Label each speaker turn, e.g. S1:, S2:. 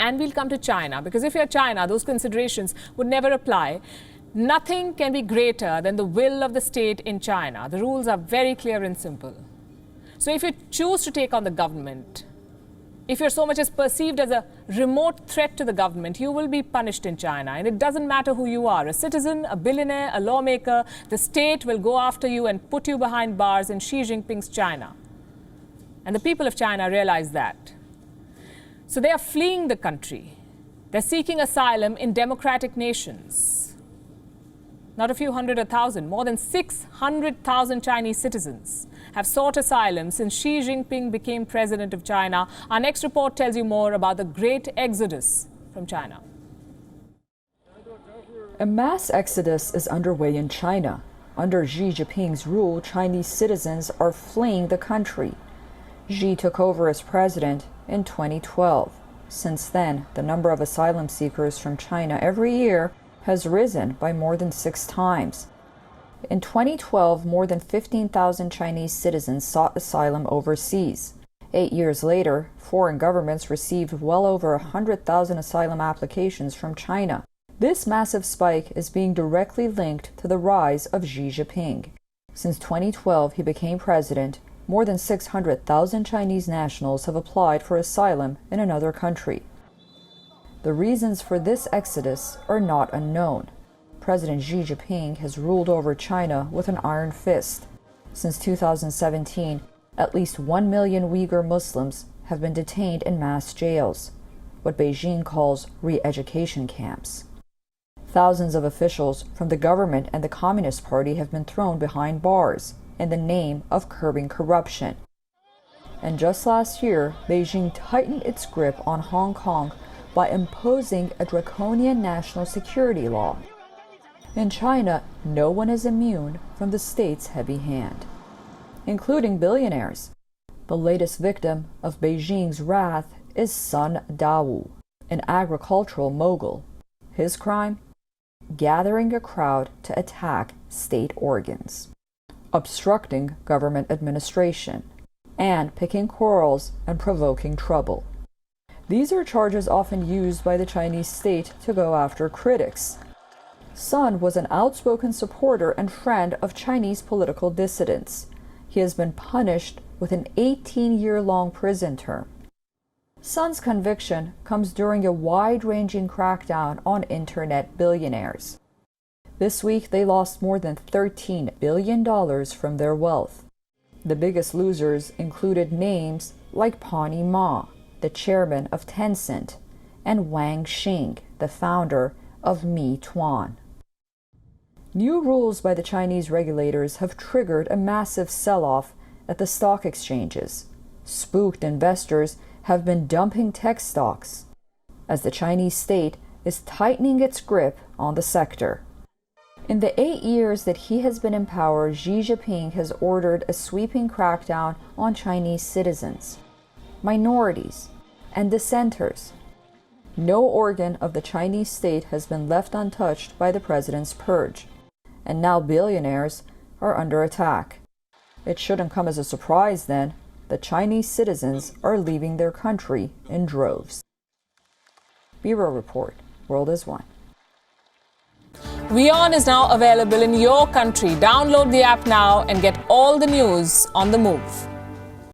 S1: and we'll come to China, because if you're China, those considerations would never apply. Nothing can be greater than the will of the state in China. The rules are very clear and simple. So if you choose to take on the government, if you're so much as perceived as a remote threat to the government, you will be punished in China. And it doesn't matter who you are, a citizen, a billionaire, a lawmaker, the state will go after you and put you behind bars in Xi Jinping's China. And the people of China realize that. So they are fleeing the country. They're seeking asylum in democratic nations. Not a few hundred or thousand, more than 600,000 Chinese citizens have sought asylum since Xi Jinping became president of China. Our next report tells you more about the great exodus from China.
S2: A mass exodus is underway in China. Under Xi Jinping's rule, Chinese citizens are fleeing the country. Xi took over as president in 2012. Since then, the number of asylum seekers from China every year has risen by more than 6 times. In 2012, more than 15,000 Chinese citizens sought asylum overseas. 8 years later, foreign governments received well over 100,000 asylum applications from China. This massive spike is being directly linked to the rise of Xi Jinping. Since 2012, he became president, more than 600,000 Chinese nationals have applied for asylum in another country. The reasons for this exodus are not unknown. President Xi Jinping has ruled over China with an iron fist. Since 2017, at least 1 million Uyghur Muslims have been detained in mass jails, what Beijing calls re-education camps. Thousands of officials from the government and the Communist Party have been thrown behind bars in the name of curbing corruption. And just last year, Beijing tightened its grip on Hong Kong by imposing a draconian national security law. In China, no one is immune from the state's heavy hand, including billionaires. The latest victim of Beijing's wrath is Sun Dawu, an agricultural mogul. His crime? Gathering a crowd to attack state organs, obstructing government administration, and picking quarrels and provoking trouble. These are charges often used by the Chinese state to go after critics. Sun was an outspoken supporter and friend of Chinese political dissidents. He has been punished with an 18-year-long prison term. Sun's conviction comes during a wide-ranging crackdown on internet billionaires. This week, they lost more than $13 billion from their wealth. The biggest losers included names like Pony Ma, the chairman of Tencent, and Wang Xing, the founder of Meituan. New rules by the Chinese regulators have triggered a massive sell-off at the stock exchanges. Spooked investors have been dumping tech stocks as the Chinese state is tightening its grip on the sector. In the 8 years that he has been in power, Xi Jinping has ordered a sweeping crackdown on Chinese citizens, minorities, and dissenters. No organ of the Chinese state has been left untouched by the president's purge, and now billionaires are under attack. It shouldn't come as a surprise, then, that Chinese citizens are leaving their country in droves. Bureau Report, World is One.
S1: WION is now available in your country. Download the app now and get all the news on the move.